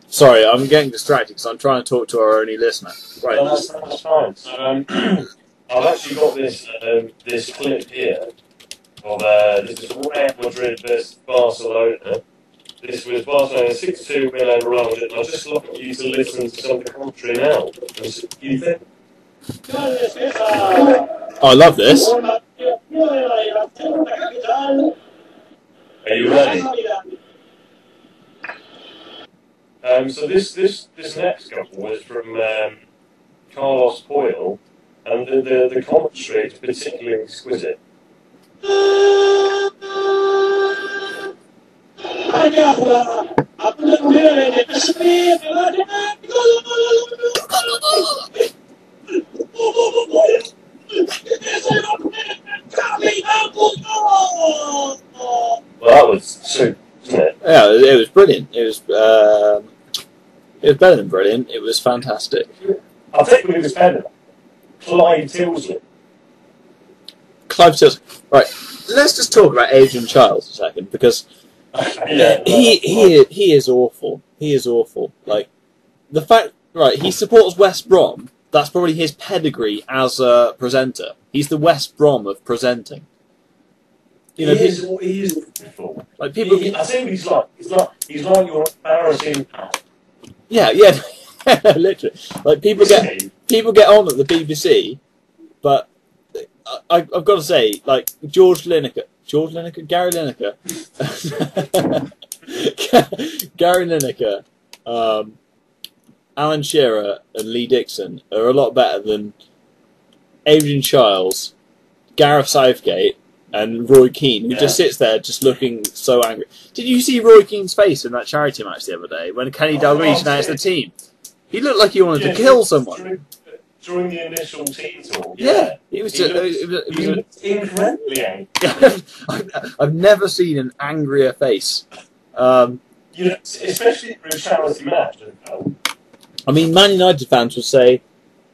Sorry, I'm getting distracted because I'm trying to talk to our only listener. Right. No, that's fine. So, I've actually got this clip here of this is Real Madrid versus Barcelona. This was Barcelona 6-2 win over Real Madrid. I'll just like you to listen to some of the commentary now. What do you think? Oh, I love this. Are you ready? So this next couple was from Carlos Poyle, and the commentary is particularly exquisite. Well, that was super, wasn't it? Yeah, it was brilliant. It was better than brilliant. It was fantastic. I'll take who was better. Clyde Tilsley. Clive Tilsley. Right, let's just talk about Adrian Chiles a second, because he is awful. He is awful. Like, the fact, right, he supports West Brom. That's probably his pedigree as a presenter. He's the West Brom of presenting. You know, he is awful. Like people. I think he's like your embarrassing. Yeah, literally. Like people get on at the BBC, but I've got to say, like Gary Lineker, Gary Lineker, Alan Shearer, and Lee Dixon are a lot better than Adrian Chiles, Gareth Southgate, and Roy Keane, who just sits there just looking so angry. Did you see Roy Keane's face in that charity match the other day when Kenny Dalglish announced the team? He looked like he wanted to kill someone. During the initial team talk. Yeah, it was incredibly angry. I've never seen an angrier face. Especially for a charity match. I mean, Man United fans would say,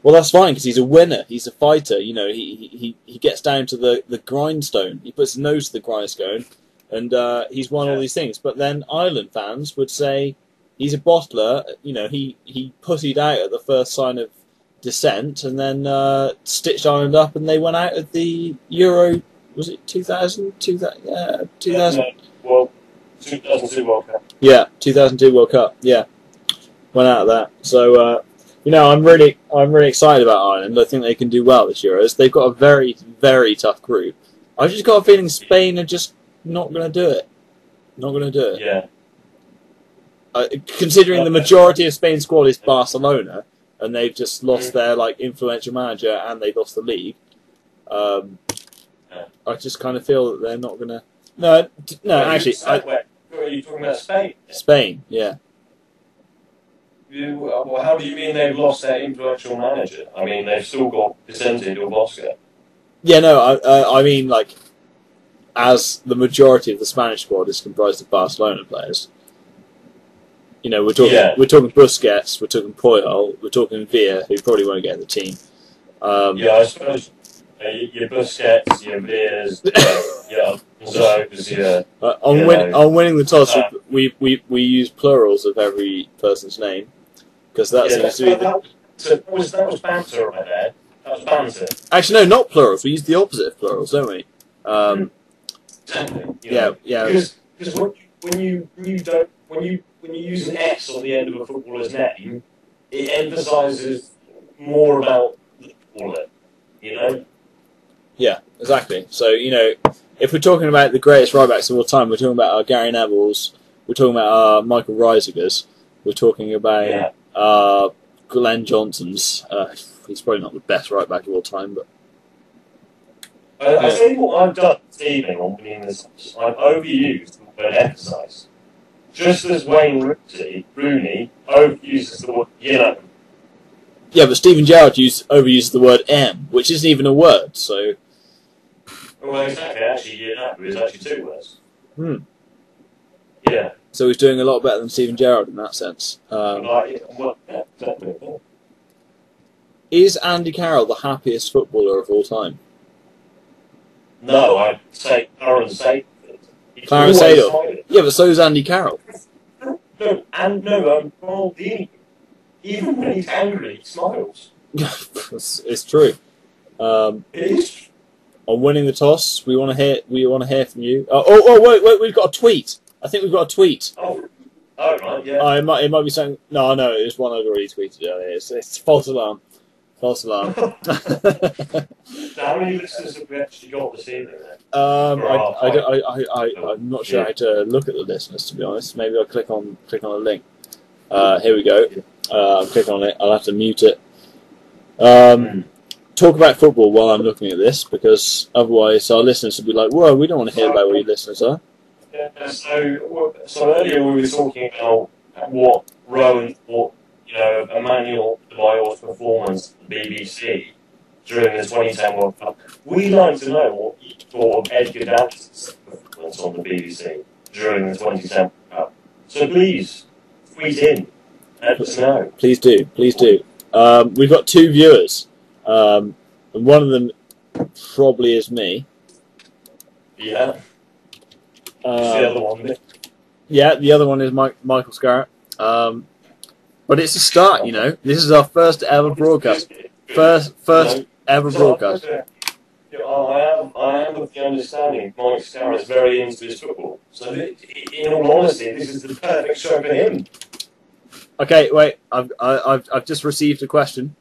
well, that's fine because he's a winner. He's a fighter. You know, he gets down to the grindstone. He puts his nose to the grindstone, and he's won all these things. But then Ireland fans would say he's a bottler. You know, he pussied out at the first sign of dissent, and then stitched Ireland up, and they went out of the Euro. Was it 2000? 2000. Well, 2002 World Cup. Yeah, 2002 World Cup. Yeah, went out of that. So. You know, I'm really excited about Ireland. I think they can do well this Euros. They've got a very, very tough group. I've just got a feeling Spain are just not going to do it. Not going to do it. Yeah. Considering the majority of Spain's squad is Barcelona, and they've just lost their influential manager and they've lost the league. I just kind of feel that they're not going to. No, actually. Are you talking about Spain? Spain, yeah. Well, how do you mean they've lost their influential manager? I mean, they've still got Vicente del Bosque. Yeah, no, I mean, like, as the majority of the Spanish squad is comprised of Barcelona players. You know, we're talking Busquets, we're talking Puyol, we're talking Villa, who probably won't get in the team. I suppose your Busquets, your Villas, your Zos, on winning the toss, we use plurals of every person's name. Because that seems to be that was banter right there. That was banter. Actually, no, not plurals. We use the opposite of plurals, don't we? Exactly. Yeah. Because when you use an S on the end of a footballer's name, it emphasises more about the footballer. You know. Yeah, exactly. So if we're talking about the greatest right backs of all time, we're talking about our Gary Nevilles. We're talking about our Michael Reisigers. We're talking about Glenn Johnson's. He's probably not the best right back of all time, but I think what I've done this evening on winning this, I've overused the word emphasise. Just as Wayne Rooney overuses the word Yeah, but Steven Gerrard overuses the word M, which isn't even a word. So. Well, exactly. Actually, it's actually two words. Yeah. So he's doing a lot better than Steven Gerrard in that sense. Definitely. Is Andy Carroll the happiest footballer of all time? No, I'd say Clarence Seedorf. Clarence Seedorf. Yeah, but so is Andy Carroll. Well, even when he's angry, he smiles. It's true. It is. On winning the toss, we want to hear from you. Wait, we've got a tweet. I think we've got a tweet. Oh, right, yeah. It might be saying no, it's one I've already tweeted earlier. It's false alarm. False alarm. How many listeners have we actually got this evening then? I'm not sure how to look at the listeners, to be honest. Maybe I'll click on a link. Here we go. Click on it. I'll have to mute it. Talk about football while I'm looking at this, because otherwise our listeners will be like, "Whoa, we don't want to hear about what your listeners are." Yeah, so earlier we were talking about what Rowan thought, Emmanuel Adebayor's performance at the BBC during the 2010 World Cup. We'd like to know what you thought of Edgar Davidson's performance on the BBC during the 2010 World Cup. So please, tweet in. Let us know. Please do. We've got 2 viewers, and one of them probably is me. Yeah. The other one. Yeah, the other one is Michael Scarrett. But it's a start, This is our first ever broadcast. First ever broadcast. I am of the understanding Mike Scarrett is very into his football. So, in all honesty, this is the perfect show for him. Okay, wait. I've just received a question.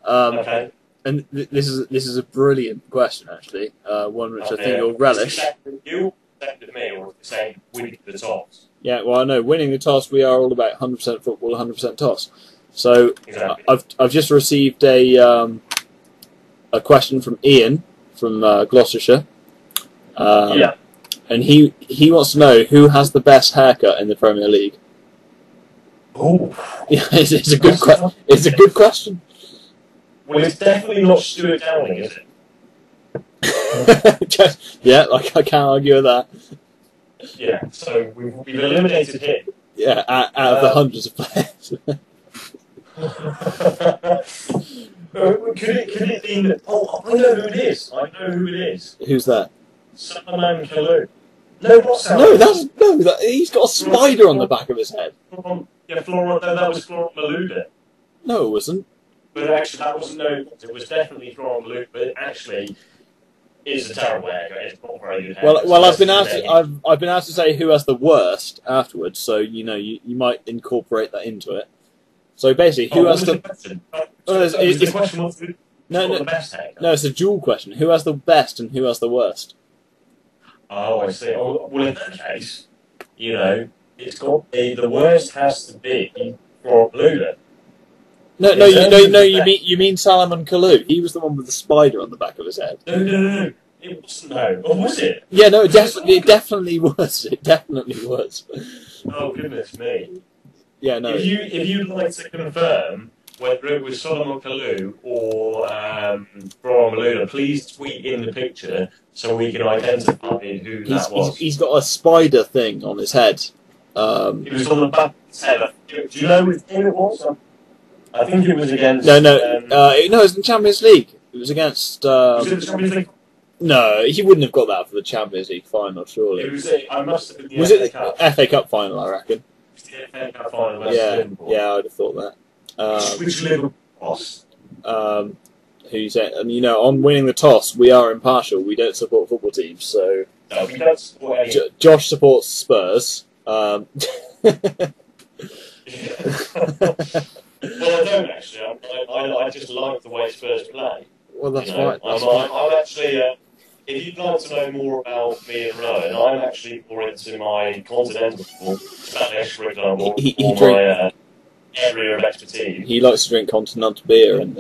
Okay. And this is a brilliant question, actually. One which I think you'll relish. You accepted me, or the same winning the toss. Yeah, well, I know. Winning the toss, we are all about 100% football, 100% toss. So exactly. I've just received a question from Ian from Gloucestershire. Yeah. And he wants to know who has the best haircut in the Premier League. Oh, yeah, it's a good question. It's a good question. Well, it's definitely not Stuart Downing, is it? Yeah, like I can't argue with that. Yeah, so we've eliminated him. Yeah, out of the hundreds of players. Could it be? Oh, I know who it is. Who's that? Salman Kalou. No, not No, Salman. he's got a spider on the back of his head. Yeah, that was Florent Malouda. No, it wasn't. But actually, that wasn't. No, it was definitely Florent Malouda. But actually, it's a terrible haircut. It's not very good haircut. Well, I've been asked to say who has the worst afterwards. So you might incorporate that into it. So basically, who has the question? the question was the best haircut? No, it's a dual question. Who has the best and who has the worst? Oh, I see. Oh, well, in that case, it's got the worst has to be Florent Malouda. No, you mean Salman Kalou. He was the one with the spider on the back of his head. No. It wasn't, no. Or was it? Yeah, no, it definitely was. It definitely was. Oh, goodness me. Yeah, no. If you'd like to confirm whether it was Salman Kalou or Florent Malouda, please tweet in the picture so we can identify who that was. He's got a spider thing on his head. It was on the back of his head. Do you know which game it was? I think it was against... No, it was in the Champions League. It was against... was it the Champions League? No, he wouldn't have got that for the Champions League final, surely. I must have been the Was FA it Cup. the FA Cup final, I reckon? It was the FA Cup final versus Liverpool. Yeah, I'd have thought that. Which Liverpool lost? Who said... And, on winning the toss, we are impartial. We don't support football teams, so... No, we don't support any... Josh supports Spurs. Well, I don't actually. I just like the way Spurs play. Well, that's fine. I'm actually. If you'd like to know more about me and Rowan, I'm actually more into my continental football, Spanish, for example, my area of expertise. He likes to drink continental beer and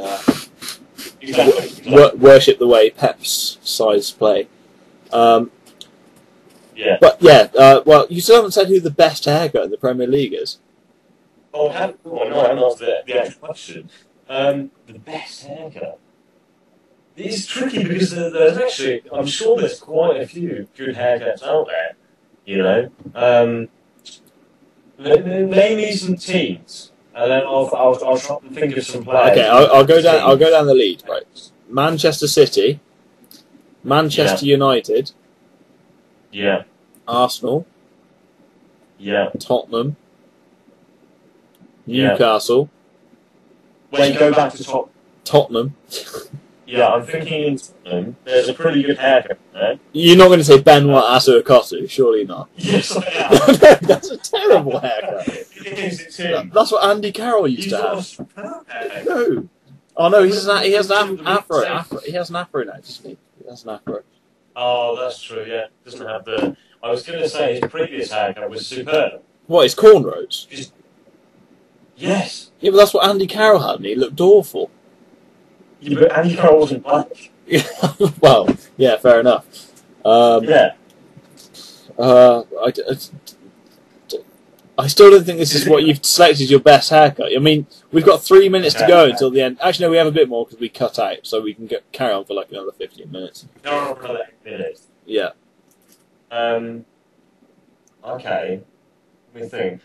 Exactly. worship the way Pep's sides play. Yeah. But yeah, well, you still haven't said who the best haircut in the Premier League is. No, I haven't answered the actual question. The best haircut. It's tricky because there's actually, I'm sure there's quite a few good haircuts out there. Name me some teams, and then I'll try and think of some players. Okay, I'll go down the lead. Right, Manchester City, Manchester United, Yeah. Arsenal, Yeah. Tottenham, Newcastle. When you go back to Tottenham. yeah, I'm thinking in Tottenham, there's a pretty good haircut there. You're not going to say Benoit Asuakosu, surely not. Yes, I am. No, that's a terrible haircut. It is, it's him. That's what Andy Carroll used He's to got a have. superb haircut. No. Oh no, he has an afro. He has an afro now, doesn't he? He has an afro. Oh, that's true, yeah. Doesn't have the... I was going to say his previous haircut was superb. What, his cornrows? Yes. Yeah, but that's what Andy Carroll had, and he looked awful. Yeah, but Andy Carroll wasn't black. Well, yeah, fair enough. Yeah. I still don't think this is what you've selected as your best haircut. I mean, we've got 3 minutes to go until the end. Actually, no, we have a bit more because we cut out, so we can carry on for like another 15 minutes. Carry on for another 8 minutes. Yeah. Okay. Let me think.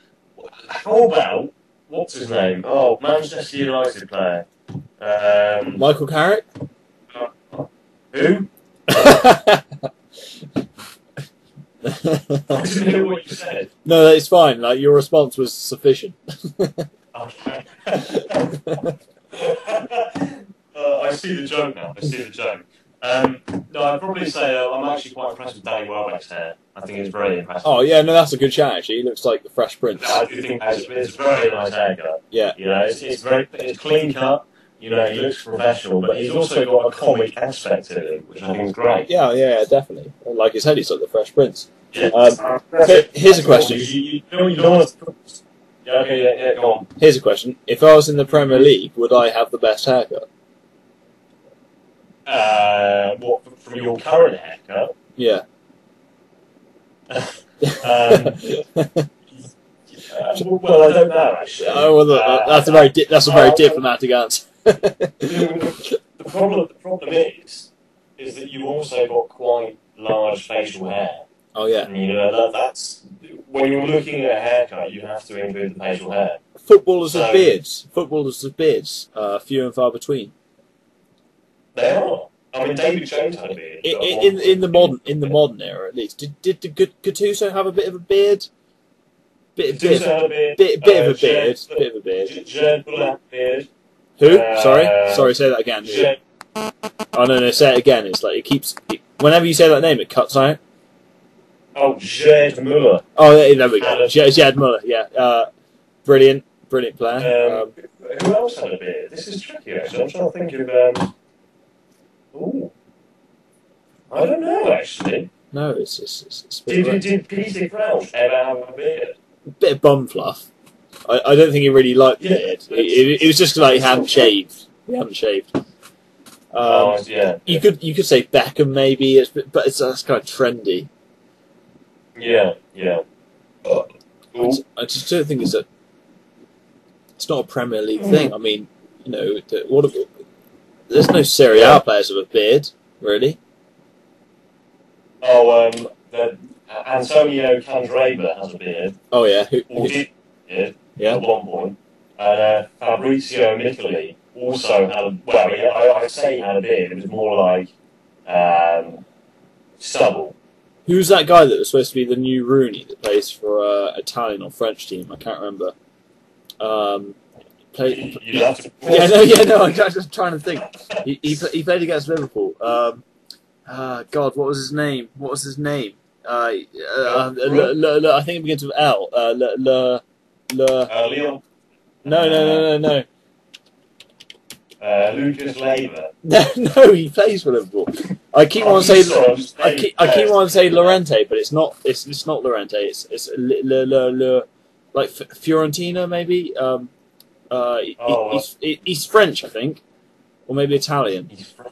How about, what's his name? Oh, Manchester United player. Michael Carrick? Who? I didn't hear what you said. No, it's fine. Like, your response was sufficient. Okay. I see the joke now. I see the joke. No, I'd probably say I'm actually quite impressed with Danny Welbeck's hair. I think it's very impressive. Oh, yeah, no, that's a good shout, actually. He looks like the Fresh Prince. I do think it's a very nice haircut. Yeah. You know, it's clean cut. You know, he looks professional, but he's also got a comic aspect to him, which I think is great. Yeah, definitely. Like his head, he's like the Fresh Prince. Yeah. Here's a question. You don't want to... Yeah, okay, yeah, go on. Here's a question. If I was in the Premier League, would I have the best haircut? What, from your current haircut? Yeah. Well, I don't know, actually. Oh, well, that's a very diplomatic answer. The problem is that you've also got quite large facial hair. Oh, yeah. And, you know, that's... When you're looking at a haircut, you have to include the facial hair. Footballers with beards. Few and far between. They are. I mean, David Jones had a beard. In the modern era, at least. Did Gattuso have a bit of a beard? Bit of a beard. Jared Buller had a beard. Who? Sorry, say that again. Oh no, say it again. It's like it keeps. Whenever you say that name, it cuts out. Oh, Jared Muller. Oh, there we go. Jared Muller. Yeah, brilliant player. Who else had a beard? This is tricky, actually. I'm trying to think of. Ooh, I don't know, actually. No, it's Did Peter Crouch ever have a beard? a bit of bum fluff. I don't think he really liked the beard. It was just like he hadn't shaved. Yeah. You could say Beckham maybe, but that's kind of trendy. Yeah. I just don't think it's not a Premier League thing. I mean, you know, there's no Serie A players with a beard, really. Oh, Antonio Candreva has a beard. Oh yeah, Or did beard yeah. at one point. And Fabrizio Micheli also had a... Well, I'd say he had a beard. It was more like stubble. Who's that guy that was supposed to be the new Rooney that plays for Italian or French team? I can't remember. You'd have to... No. I'm just trying to think. He played against Liverpool. God, what was his name? I think it begins with L. Leon? No. Lucas Leiva. No, he plays for Liverpool. I keep on saying Llorente, but it's not. It's not Llorente. It's like Fiorentina maybe. He's French, I think, or maybe Italian. He's French.